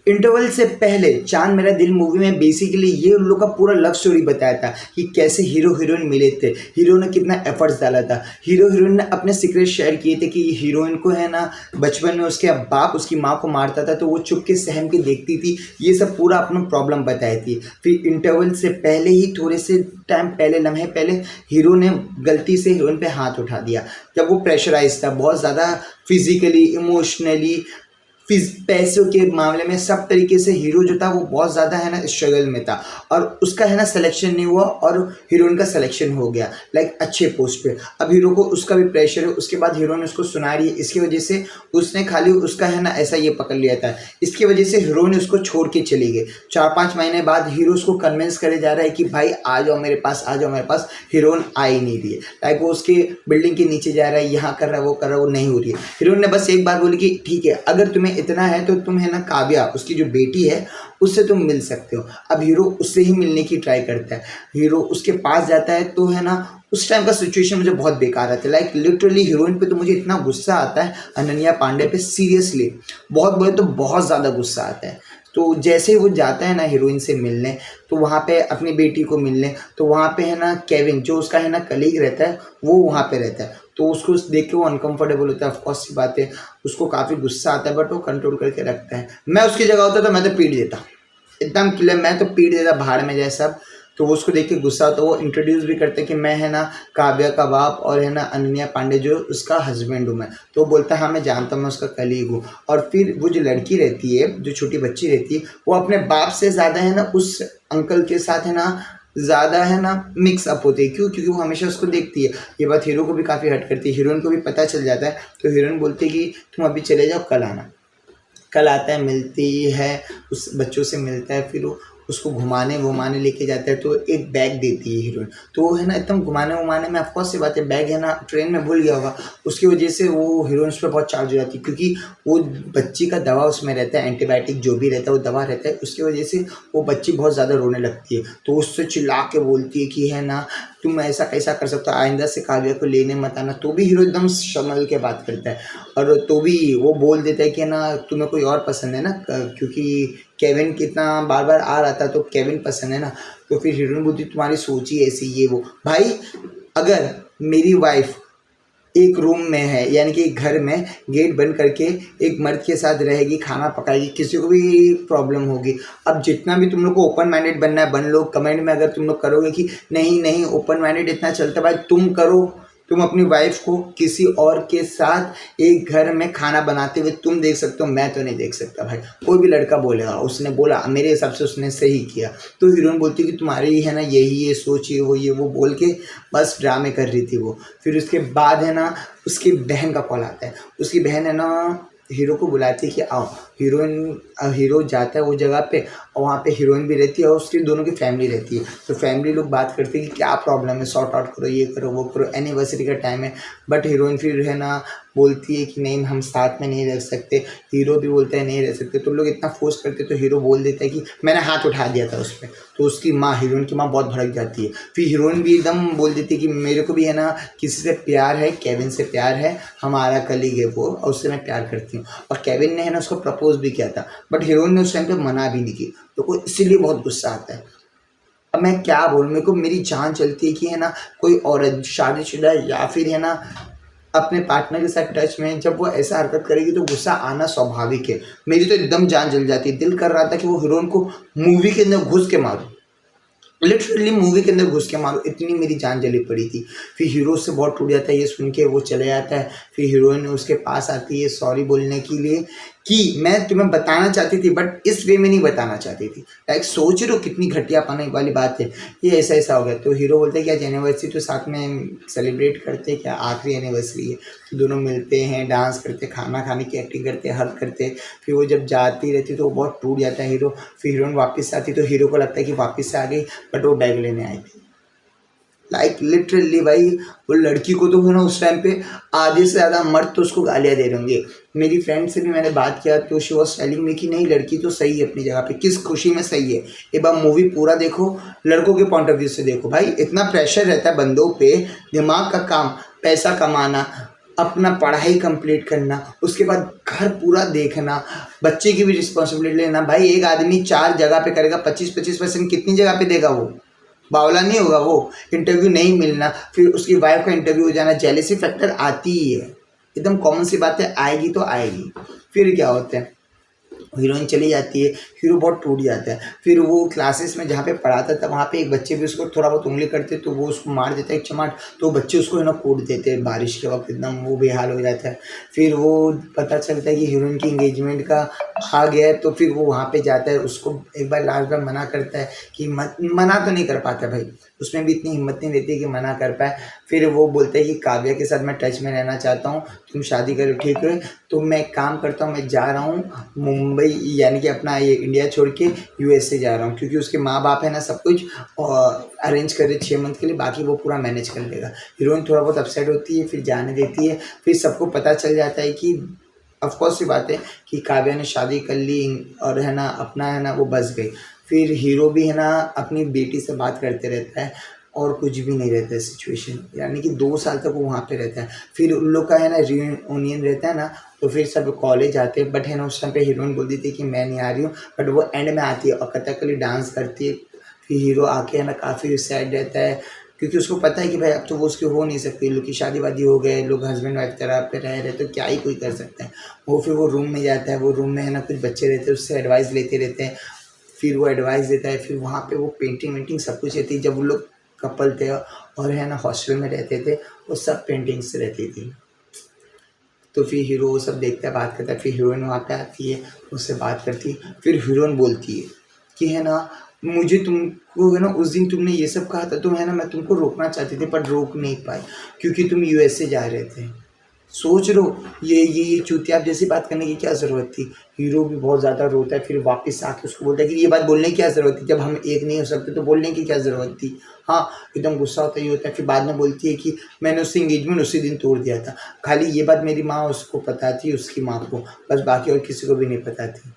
Interval से पहले चांद मेरा दिल मूवी में बेसिकली ये उन लोग का पूरा लव स्टोरी बताया था कि कैसे हीरो हीरोइन मिले थे, हीरो ने कितना एफर्ट्स डाला था, हीरो हीरोइन ने अपने सीक्रेट शेयर किए थे कि हीरोइन को है ना बचपन में उसके बाप उसकी माँ को मारता था तो वो चुप के सहम के देखती थी। ये सब पूरा अपना प्रॉब्लम बताई थी। फिर इंटरवल से पहले ही थोड़े से टाइम पहले, लम्हे पहले, हीरो ने गलती से हीरोइन पे हाथ उठा दिया जब वो प्रेशराइज था बहुत ज़्यादा, फिजिकली, इमोशनली, पैसों के मामले में, सब तरीके से हीरो जो था वो बहुत ज़्यादा है ना स्ट्रगल में था और उसका है ना सिलेक्शन नहीं हुआ और हीरोइन का सिलेक्शन हो गया लाइक अच्छे पोस्ट पे। अब हीरो को उसका भी प्रेशर है, उसके बाद हीरोइन उसको सुना रही है, इसकी वजह से उसने खाली उसका है ना ऐसा ये पकड़ लिया था, इसकी वजह से हीरोइन उसको छोड़ के चली गई। 4-5 महीने बाद हीरो उसको कन्विंस करे जा रहा है कि भाई आ जाओ मेरे पास, आ जाओ मेरे पास। हीरोइन आ ही नहीं रही है, लाइक वो उसके बिल्डिंग के नीचे जा रहा है, यहाँ कर रहा है, वो कर रहा है, वो नहीं हो रही है। हीरोइन ने बस एक बार बोली कि ठीक है अगर तुम्हें इतना है तो तुम है ना काव्या, उसकी जो बेटी है, उससे तुम मिल सकते हो। अब हीरो उससे ही मिलने की ट्राई करता है, हीरो उसके पास जाता है तो है ना उस टाइम का सिचुएशन मुझे बहुत बेकार आता है। लाइक लिटरली हीरोइन पे तो मुझे इतना गुस्सा आता है, अनन्या पांडे पे, सीरियसली बहुत बोले तो बहुत ज़्यादा गुस्सा आता है। तो जैसे ही वो जाता है ना हीरोइन से मिलने, तो वहाँ पे अपनी बेटी को मिलने, तो वहाँ पे है ना केविन जो उसका है ना कलीग रहता है, वो वहाँ पे रहता है। तो उसको देख के वो अनकंफर्टेबल होता है, ऑफकोर्स सी बात है, उसको काफ़ी गुस्सा आता है बट वो कंट्रोल करके रखता है। मैं उसकी जगह होता तो मैं तो पीट देता, एकदम क्लियर, मैं तो पीट देता, भाड़ में जाए सब। तो वो उसको देख के गुस्सा, तो वो इंट्रोड्यूस भी करते कि मैं है ना काव्या का बाप और है ना अनन्या पांडे जो उसका हस्बैंड हूँ मैं। तो वो बोलता है हाँ मैं जानता हूँ, मैं उसका कलीग हूँ। और फिर वो जो लड़की रहती है, जो छोटी बच्ची रहती है, वो अपने बाप से ज़्यादा है ना उस अंकल के साथ है ना ज़्यादा है ना मिक्स अप होती है। क्यों? क्योंकि वो हमेशा उसको देखती है। ये बात हीरो को भी काफ़ी हर्ट करती है, हीरोइन को भी पता चल जाता है। तो हीरोइन बोलती है कि तुम अभी चले जाओ, कल आना। कल आता है, मिलती है, उस बच्चों से मिलता है, फिर वो उसको घुमाने वुमाने लेके जाता है तो एक बैग देती है हीरोइन। तो वो है ना एकदम घुमाने वुमाने में, ऑफकोर्स सी बात है, बैग है ना ट्रेन में भूल गया होगा, उसकी वजह से वो हीरोइन उस पर बहुत चार्ज हो जाती है क्योंकि वो बच्ची का दवा उसमें रहता है, एंटीबायोटिक जो भी रहता है वो दवा रहता है, उसकी वजह से वो बच्ची बहुत ज़्यादा रोने लगती है। तो उससे चिल्ला के बोलती है कि है ना तुम ऐसा कैसा कर सकते हो, आइंदा से काव्या को लेने मत आना। तो भी हीरो एकदम संभल के बात करता है और तो भी वो बोल देता है कि ना तुम्हें कोई और पसंद है ना, क्योंकि केविन कितना बार बार आ रहा था तो केविन पसंद है ना। तो फिर हीरोइन बोलती तुम्हारी सोच ही ऐसी, ये वो। भाई अगर मेरी वाइफ एक रूम में है, यानी कि एक घर में गेट बंद करके एक मर्द के साथ रहेगी, खाना पकाएगी, किसी को भी प्रॉब्लम होगी। अब जितना भी तुम लोग को ओपन माइंडेड बनना है बन लो, कमेंट में अगर तुम लोग करोगे कि नहीं नहीं ओपन माइंडेड इतना चलता, भाई तुम करो। तुम अपनी वाइफ को किसी और के साथ एक घर में खाना बनाते हुए तुम देख सकते हो, मैं तो नहीं देख सकता भाई। कोई भी लड़का बोलेगा, उसने बोला, मेरे हिसाब से उसने सही किया। तो हीरोइन बोलती कि तुम्हारी है ना यही ये सोच, ये वो बोल के बस ड्रामे कर रही थी वो। फिर उसके बाद है ना उसकी बहन का कॉल आता है, उसकी बहन है ना हीरो को बुलाती है कि आओ। हीरो जाता है वो जगह पे और वहाँ पे हीरोइन भी रहती है और उसकी दोनों की फैमिली रहती है। तो फैमिली लोग बात करते हैं कि क्या प्रॉब्लम है, सॉर्ट आउट करो, ये करो वो करो, एनिवर्सरी का टाइम है। बट हीरोइन फिर है ना बोलती है कि नहीं हम साथ में नहीं रह सकते, हीरो भी बोलता है नहीं रह सकते। तो लोग इतना फोर्स करते तो हीरो बोल देता है कि मैंने हाथ उठा दिया था उस पर। तो उसकी माँ, हीरोइन की माँ बहुत भड़क जाती है। फिर हीरोइन भी एकदम बोल देती है कि मेरे को भी है ना किसी से प्यार है, केविन से प्यार है, हमारा कलीग है वो और उससे मैं प्यार करती हूँ। और केविन ने है ना उसको प्रपोज भी किया था बट हीरोइन ने उस टाइम पे मना भी नहीं की। तो को इसीलिए बहुत गुस्सा आता है। अब मैं क्या बोलूँ, मेरे को मेरी जान चलती है कि है ना कोई औरत शादीशुदा या फिर है ना अपने पार्टनर के साथ टच में जब वो ऐसा हरकत करेगी तो गुस्सा आना स्वाभाविक है। मेरी तो एकदम जान जल जाती है, दिल कर रहा था कि वो हीरोइन को मूवी के अंदर घुस के मारूं, लिटरली मूवी के अंदर घुस के मारो, इतनी मेरी जान जली पड़ी थी। फिर हीरो से बहुत टूट जाता है, ये सुन के वो चले जाता है। फिर हीरोइन उसके पास आती है सॉरी बोलने के लिए कि मैं तुम्हें बताना चाहती थी बट इस वे में नहीं बताना चाहती थी। लाइक सोच रहे हो कितनी घटिया पाने वाली बात है, ये ऐसा ऐसा हो गया। तो हीरो बोलते हैं कि आज एनिवर्सरी तो साथ में सेलिब्रेट करते हैं क्या, आखिरी एनिवर्सरी है। तो दोनों मिलते हैं, डांस करते, खाना खाने की एक्टिंग करते, हग करते। फिर वो जब जाती रहती तो वो बहुत टूट जाता है हीरो। फिर हीरोइन वापस आती तो हीरो को लगता है कि वापस से आ गई बट वो बैग लेने आई थी। लाइक लिटरली भाई वो लड़की को तो है ना उस टाइम पे आधे से ज़्यादा मर्द तो उसको गालियाँ दे रहे होंगे। मेरी फ्रेंड से भी मैंने बात किया तो शी वॉज टेलिंग मी कि नहीं लड़की तो सही है अपनी जगह पे, किस खुशी में सही है। एक बार मूवी पूरा देखो, लड़कों के पॉइंट ऑफ व्यू से देखो। भाई इतना प्रेशर रहता है बंदों पे, दिमाग का काम, पैसा कमाना, अपना पढ़ाई कंप्लीट करना, उसके बाद घर पूरा देखना, बच्चे की भी रिस्पॉन्सिबिलिटी लेना। भाई एक आदमी 4 जगह पे करेगा, 25-25% कितनी जगह पे देगा वो? बावला नहीं होगा वो? इंटरव्यू नहीं मिलना, फिर उसकी वाइफ का इंटरव्यू हो जाना, जेलेसी फैक्टर आती ही है, एकदम कॉमन सी बात है, आएगी तो आएगी। फिर क्या होता है, हीरोइन चली जाती है, हीरो बहुत टूट जाता है। फिर वो क्लासेस में जहाँ पे पढ़ाता था वहाँ पे एक बच्चे भी उसको थोड़ा बहुत उंगली करते तो वो उसको मार देता है एक चमाट, तो बच्चे उसको है ना कूट देते हैं बारिश के वक्त, एकदम वो बेहाल हो जाता है। फिर वो पता चलता है कि हीरोइन की इंगेजमेंट का आ गया है, तो फिर वो वहाँ पे जाता है, उसको एक बार लास्ट बार मना करता है कि मत, मना तो नहीं कर पाता भाई, उसमें भी इतनी हिम्मत नहीं रहती कि मना कर पाए। फिर वो बोलता है कि काव्या के साथ मैं टच में रहना चाहता हूँ, तुम शादी करो ठीक है, तो मैं एक काम करता हूँ, मैं जा रहा हूँ मुंबई, यानी कि अपना ये इंडिया छोड़ के यूएसए जा रहा हूँ, क्योंकि उसके माँ बाप है ना सब कुछ अरेंज करे 6 मंथ के लिए, बाकी वो पूरा मैनेज कर लेगा। हीरोइन थोड़ा बहुत अपसेट होती है, फिर जाने देती है। फिर सबको पता चल जाता है कि ऑफकोर्स सी बात है कि काव्या ने शादी कर ली और है ना अपना है ना वो बस गई। फिर हीरो भी है ना अपनी बेटी से बात करते रहता है और कुछ भी नहीं रहता है सिचुएशन, यानी कि 2 साल तक वो वहाँ पे रहता है। फिर उन लोग का है ना रियूनियन रहता है ना, तो फिर सब कॉलेज आते हैं, बट है ना उस टाइम पे हीरोइन बोलती थी कि मैं नहीं आ रही हूँ, बट वो एंड में आती है और कथकली डांस करती है। फिर हीरो आके है ना काफ़ी सैड रहता है, क्योंकि उसको पता है कि भाई अब तो वो उसकी हो नहीं सकती, लोग की शादी वादी हो गए, लोग हस्बैंड वाइफ तरह पे रह रहे, तो क्या ही कोई कर सकता है। वो फिर वो रूम में जाता है, वो रूम में है ना कुछ बच्चे रहते हैं, उससे एडवाइस लेते रहते हैं। फिर वो एडवाइस देता है, फिर वहाँ पे वो पेंटिंग वेंटिंग सब कुछ रहती है। जब वो लोग कपल थे और है ना हॉस्टल में रहते थे, वो सब पेंटिंग्स रहती थी। तो फिर हीरो वो सब देखता है, बात करता है, फिर हीरोइन वहाँ पे आती है, उससे बात करती है। फिर हीरोइन बोलती है कि है ना मुझे तुमको है ना उस दिन तुमने ये सब कहा था, तो है ना मैं तुमको रोकना चाहती थी पर रोक नहीं पाई, क्योंकि तुम यूएसए जा रहे थे। सोच लो, ये चूतियाप जैसी बात करने की क्या ज़रूरत थी। हीरो भी बहुत ज़्यादा रोता है, फिर वापस आके उसको बोलता है कि ये बात बोलने की क्या ज़रूरत थी, जब हम एक नहीं हो सकते तो बोलने की क्या ज़रूरत थी। हाँ, एकदम गुस्सा होता ही होता है। फिर बाद में बोलती है कि मैंने उससे एंगेजमेंट उसी दिन तोड़ दिया था, खाली ये बात मेरी माँ उसको पता थी, उसकी माँ को, बस बाकी और किसी को भी नहीं पता थी।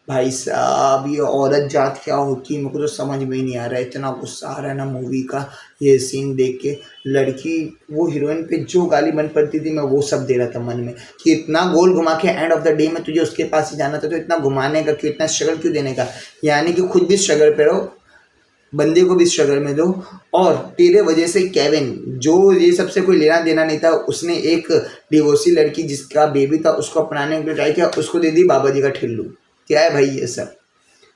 भाई साहब ये औरत जात क्या होती है, मेरे को तो समझ में ही नहीं आ रहा है, इतना गुस्सा आ रहा है ना मूवी का ये सीन देख के। लड़की वो हीरोइन पे जो गाली बन पड़ती थी, मैं वो सब दे रहा था मन में कि इतना गोल घुमा के एंड ऑफ द डे में तुझे उसके पास ही जाना था, तो इतना घुमाने का क्यों, इतना स्ट्रगल क्यों देने का। यानी कि खुद भी स्ट्रगल पे रहो, बंदे को भी स्ट्रगल में दो। और तेरे वजह से केविन, जो ये सबसे कोई लेना देना नहीं था, उसने एक डिवोर्सी लड़की जिसका बेबी था उसको अपनाने के लिए ट्राई किया, उसको दे दी बाबा जी का ठिल्लू। क्या है भाई ये सब।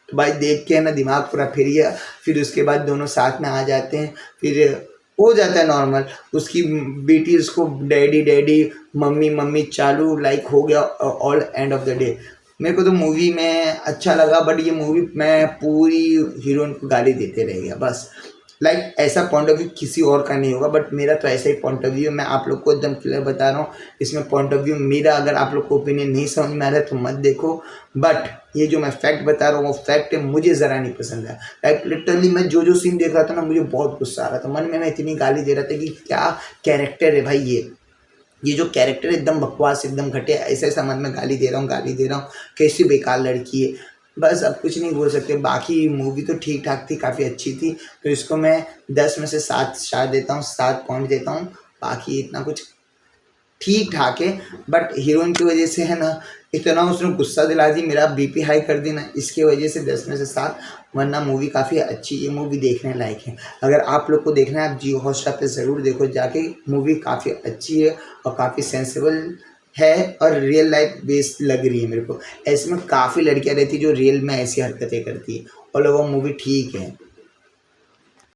तो भाई देख के है ना दिमाग पूरा फिर गया। फिर उसके बाद दोनों साथ में आ जाते हैं, फिर हो जाता है नॉर्मल। उसकी बेटी उसको डैडी डैडी, मम्मी मम्मी चालू लाइक हो गया all end of the day. मेरे को तो मूवी में अच्छा लगा, बट ये मूवी मैं पूरी हीरोइन को गाली देते रह गया बस। लाइक ऐसा पॉइंट ऑफ व्यू किसी और का नहीं होगा, बट मेरा तो ऐसा ही पॉइंट ऑफ व्यू, मैं आप लोग को एकदम क्लियर बता रहा हूँ। इसमें पॉइंट ऑफ व्यू मेरा, अगर आप लोग को ओपिनियन नहीं समझ में आ रहा है तो मत देखो, बट ये जो मैं फैक्ट बता रहा हूँ वो फैक्ट है, मुझे ज़रा नहीं पसंद है। लाइक लिटरली मैं जो जो सीन देख रहा था ना, मुझे बहुत गुस्सा आ रहा था, मन में मैं इतनी गाली दे रहा था कि क्या कैरेक्टर है भाई ये जो कैरेक्टर है एकदम बकवास, एकदम घटिया, ऐसा ऐसा मन में गाली दे रहा हूँ, गाली दे रहा हूँ, कैसी बेकार लड़की है। बस अब कुछ नहीं बोल सकते। बाकी मूवी तो ठीक ठाक थी, काफ़ी अच्छी थी, तो इसको मैं 10 में से 7 स्टार देता हूँ, 7 पॉइंट देता हूँ। बाकी इतना कुछ ठीक ठाक है, बट हीरोइन की वजह से है ना इतना उसने गुस्सा दिला दी, मेरा बीपी हाई कर दी ना, इसकी वजह से 10 में से 7। वरना मूवी काफ़ी अच्छी, ये मूवी देखने लायक है। अगर आप लोग को देखना है आप जियो हॉटस्टार पे ज़रूर देखो जाके, मूवी काफ़ी अच्छी है और काफ़ी सेंसिबल है और रियल लाइफ बेस्ड लग रही है मेरे को। ऐसे में काफ़ी लड़कियां रहती है जो रियल में ऐसी हरकतें करती है, और लोगों मूवी ठीक है।